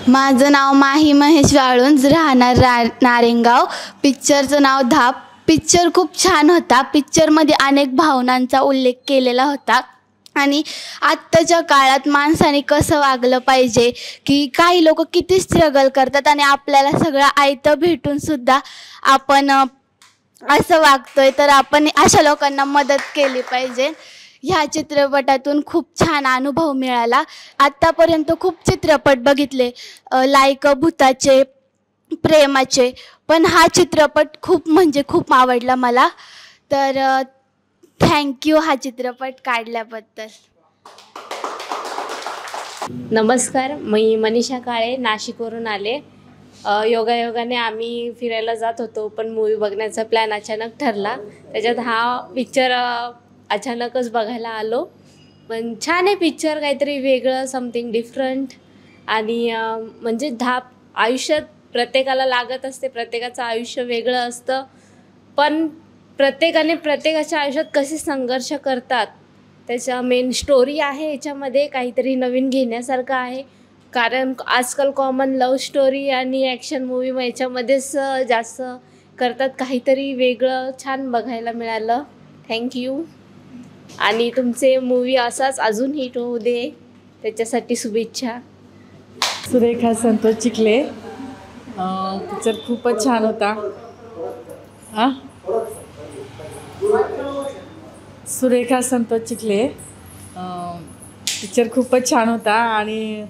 माझं नाव माही महेश वाळुंज, राहणार नारेंगाव. पिक्चरचं नाव धाप. पिक्चर खूप छान होता. पिक्चरमध्ये अनेक भावनांचा उल्लेख केलेला होता आणि आत्ताच्या काळात माणसाने कसं वागलं पाहिजे, की काही लोक किती स्ट्रगल करतात आणि आपल्याला सगळं आयतं भेटूनसुद्धा आपण असं वागतोय, तर आपण अशा लोकांना मदत केली पाहिजे. ह्या चित्रपटातून खूप छान अनुभव मिळाला. आत्तापर्यंत खूप चित्रपट बघितले, लाईक भूताचे, प्रेमाचे, पण हा चित्रपट खूप म्हणजे खूप आवडला मला. तर थँक्यू हा चित्रपट काढल्याबद्दल. नमस्कार, मी मनीषा काळे, नाशिकवरून आले. योगायोगाने आम्ही फिरायला जात होतो, पण मूवी बघण्याचा प्लॅन अचानक ठरला. त्याच्यात हा पिक्चर अचानकच बघायला आलो. पण छान आहे पिक्चर, काहीतरी वेगळं, समथिंग डिफरंट. आणि म्हणजे धाप आयुष्यात प्रत्येकाला लागत असते. प्रत्येकाचं आयुष्य वेगळं असतं, पण प्रत्येकाने प्रत्येकाच्या आयुष्यात कसे संघर्ष करतात त्याच्या मेन स्टोरी आहे. याच्यामध्ये काहीतरी नवीन घेण्यासारखं आहे, कारण आजकाल कॉमन लव्ह स्टोरी आणि ॲक्शन मूवी मग याच्यामध्येच जास्त करतात. काहीतरी वेगळं छान बघायला मिळालं. थँक्यू. आणि तुमचे मूवी असाच अजून हिट होऊ दे, त्याच्यासाठी शुभेच्छा. सुरेखा संतोष चिखले. पिक्चर खूपच छान होता. सुरेखा संतोष चिखले. पिक्चर खूपच छान होता आणि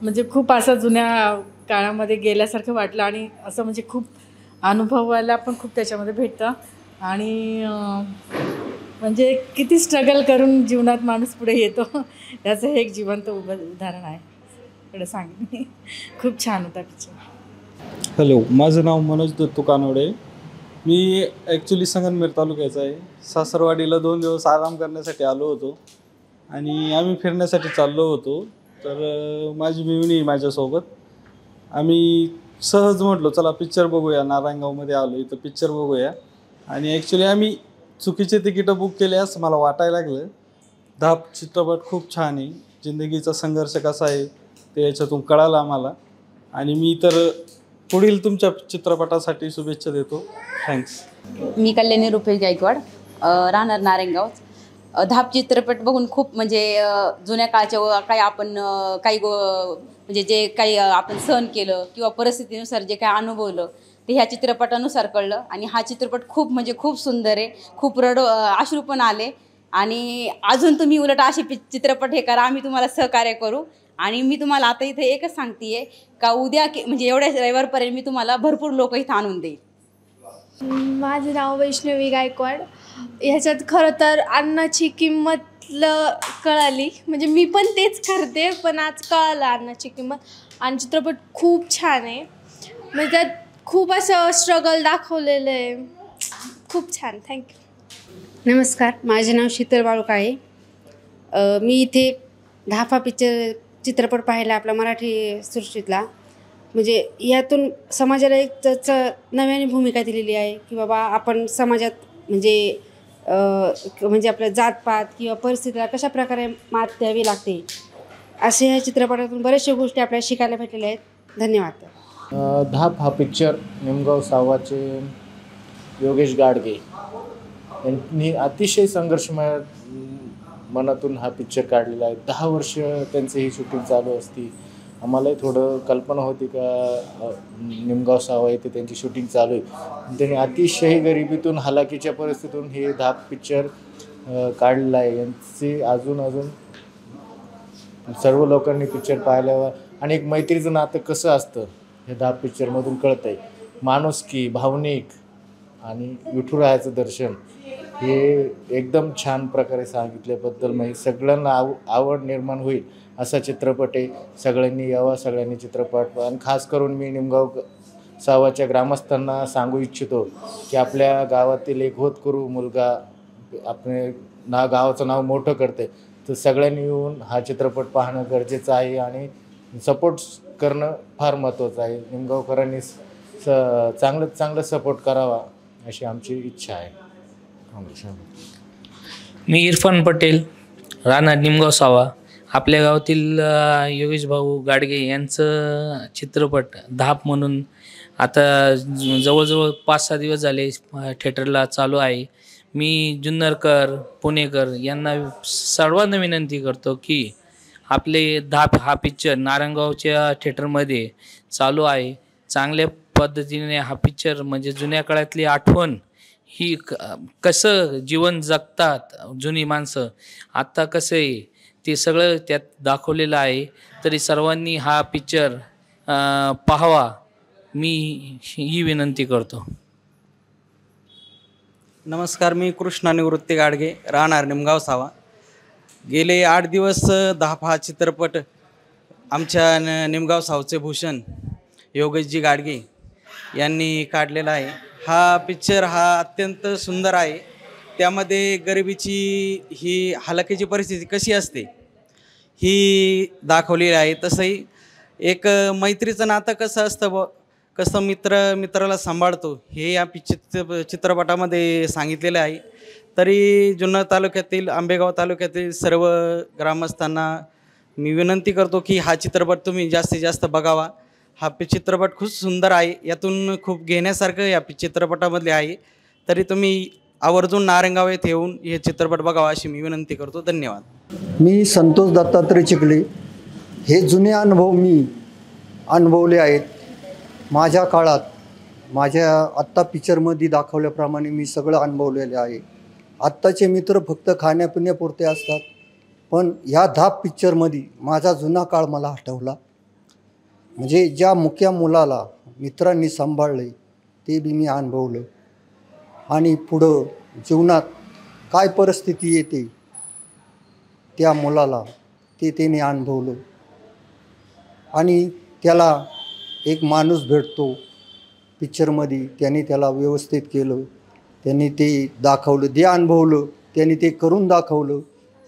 म्हणजे खूप असं जुन्या काळामध्ये गेल्यासारखं वाटलं आणि असं म्हणजे खूप अनुभवायला पण खूप त्याच्यामध्ये भेटतं. आणि म्हणजे किती स्ट्रगल करून जीवनात माणूस पुढे येतो याचं हे एक जिवंत उदाहरण आहे. एवढं सांगेन मी. खूप छान होता पिक्चर. हॅलो, माझं नाव मनोज दत्तू कानवडे. मी ॲक्च्युली संगमनेर तालुक्याचा आहे. सासरवाडीला 2 दिवस आराम करण्यासाठी आलो होतो आणि आम्ही फिरण्यासाठी चाललो होतो. तर माझी मिळून माझ्यासोबत आम्ही सहज म्हटलो चला पिक्चर बघूया. नारायणगावमध्ये आलो, इथं पिक्चर बघूया. आणि ॲक्च्युली आम्ही चुकीचे तिकीटं बुक केले असं मला वाटायला लागलं. धाप चित्रपट खूप छान आहे. जिंदगीचा संघर्ष कसा आहे ते याच्यातून कळालं आम्हाला. आणि मी तर पुढील तुमच्या चित्रपटासाठी शुभेच्छा देतो. थँक्स. मी कल्याणी रुपेश गायकवाड, राहणार नारायणगाव. धाप चित्रपट बघून खूप म्हणजे जुन्या काळच्या काही आपण म्हणजे जे काही आपण सहन केलं किंवा परिस्थितीनुसार जे काही अनुभवलं ते ह्या चित्रपटानुसार कळलं. आणि हा चित्रपट खूप म्हणजे खूप सुंदर आहे. खूप अश्रू पण आले. आणि अजून तुम्ही उलट असे चित्रपट हे करा, आम्ही तुम्हाला सहकार्य करू. आणि मी तुम्हाला आता इथे एकच सांगते का उद्या म्हणजे एवढ्या रविवारपर्यंत मी तुम्हाला भरपूर लोक इथं आणून देईल. माझं नाव वैष्णवी गायकवाड. ह्याच्यात खरं तर अन्नाची किंमत कळाली. म्हणजे मी पण तेच करते, पण आज कळालं अन्नाची किंमत. आणि चित्रपट खूप छान आहे. म्हणजे त्यात खूप असं स्ट्रगल दाखवलेलं आहे. खूप छान. थँक्यू. नमस्कार, माझे नाव शीतल बाळूकाळे. मी इथे धापा चित्रपट पाहिला आपला मराठी सृष्टीतला. म्हणजे यातून समाजाला एक नव्याने भूमिका दिलेली आहे की बाबा आपण समाजात म्हणजे आपल्या जातपात किंवा परिस्थितीला कशा प्रकारे मात द्यावी लागते, असे ह्या चित्रपटातून बऱ्याचशा गोष्टी आपल्याला शिकायला भेटलेल्या आहेत. धन्यवाद. धाप हा पिक्चर निमगाव सावाचे योगेश गाडगे यांनी अतिशय संघर्षमय मनातून हा पिक्चर काढलेला आहे. 10 वर्ष त्यांची ही शूटिंग चालू असती. आम्हालाही थोडं कल्पना होती का निमगाव सावा येथे त्यांची शूटिंग चालू आहे. त्यांनी अतिशय गरिबीतून हलाखीच्या परिस्थितीतून हे धाप पिक्चर काढलेला आहे. यांची अजून सर्व लोकांनी पिक्चर पाहिल्यावर आणि एक मैत्रीचं नातं कसं असतं हे धाप पिक्चरमधून कळतं आहे. माणुसकी, भावनिक आणि विठुरायाचं दर्शन हे एकदम छान प्रकारे सांगितल्याबद्दल म्हणजे सगळ्यांना आवड निर्माण होईल असा चित्रपट आहे. सगळ्यांनी यावा, सगळ्यांनी चित्रपट. आणि खास करून मी निमगाव सावाच्या ग्रामस्थांना सांगू इच्छितो की आपल्या गावातील एक होतकरू मुलगा आपले गावाचं नाव मोठं करते, तर सगळ्यांनी येऊन हा चित्रपट पाहणं गरजेचं आहे आणि सपोर्ट करणं फार महत्त्वाचं आहे. निमगावकरांनी चांगलं सपोर्ट करावा अशी आमची इच्छा आहे. मी इरफान पटेल, राहणार निमगाव सावा. आपल्या गावातील योगेश भाऊ गाडगे यांचं चित्रपट धाप म्हणून आता जवळजवळ 5-6 दिवस झाले थिएटरला चालू आहे. मी जुन्नरकर पुणेकर यांना सर्वांना विनंती करतो की आपले धाप हा पिक्चर नारायणगावच्या थिएटरमध्ये चालू आहे. चांगल्या पद्धतीने हा पिक्चर म्हणजे जुन्या काळातली आठवण ही कसं जीवन जगतात जुनी माणसं, आत्ता कसं आहे ते सगळं त्यात दाखवलेलं आहे. तरी सर्वांनी हा पिक्चर पाहावा मी ही विनंती करतो. नमस्कार, मी कृष्णा निवृत्ती गाडगे, राहणार निमगाव सावा. गेले 8 दिवस धाप हा चित्रपट आमच्या निमगाव सावचे भूषण योगेशजी गाडगे यांनी काढलेला आहे. हा पिक्चर हा अत्यंत सुंदर आहे. त्यामध्ये गरिबीची ही हलाखीची परिस्थिती कशी असते ही दाखवलेली आहे. तसंही एक मैत्रीचं नातं कसं असतं कसं मित्राला सांभाळतो हे या चित्रपटामध्ये सांगितलेलं आहे. तरी जुन्नर तालुक्यातील आंबेगाव तालुक्यातील सर्व ग्रामस्थांना मी विनंती करतो की हा चित्रपट तुम्ही जास्तीत जास्त बघावा. हा चित्रपट खूप सुंदर आहे. यातून खूप घेण्यासारखं या चित्रपटामधले आहे. तरी तुम्ही आवर्जून नारायणगाव येथे येऊन हे चित्रपट बघावा अशी मी विनंती करतो. धन्यवाद. मी संतोष दत्तात्रय चिखले. हे जुने अनुभव मी अनुभवले आहेत. माझ्या काळात माझ्या आत्ता पिक्चरमध्ये दाखवल्याप्रमाणे मी सगळं अनुभवलेलं आहे. आत्ताचे मित्र फक्त खाण्यापिण्यापुरते असतात, पण ह्या धाप पिक्चरमध्ये माझा जुना काळ मला आठवला. म्हणजे ज्या मुक्या मुलाला मित्रांनी सांभाळले ते बी मी अनुभवलं. आणि पुढं जीवनात काय परिस्थिती येते त्या मुलाला ते त्याने अनुभवलं. आणि त्याला एक माणूस भेटतो पिक्चरमध्ये, त्याने त्याला व्यवस्थित केलं, त्यांनी ते दाखवलं, ते अनुभवलं, त्यांनी ते करून दाखवलं.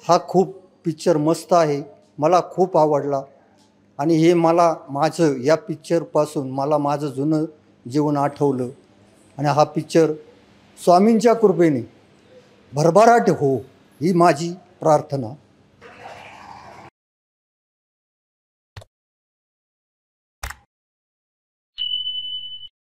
हा खूप पिक्चर मस्त आहे, मला खूप आवडला. आणि हे मला माझं या पिक्चरपासून मला माझं जुनं जीवन आठवलं. आणि हा पिक्चर स्वामींच्या कृपेने भरभराट हो ही माझी प्रार्थना.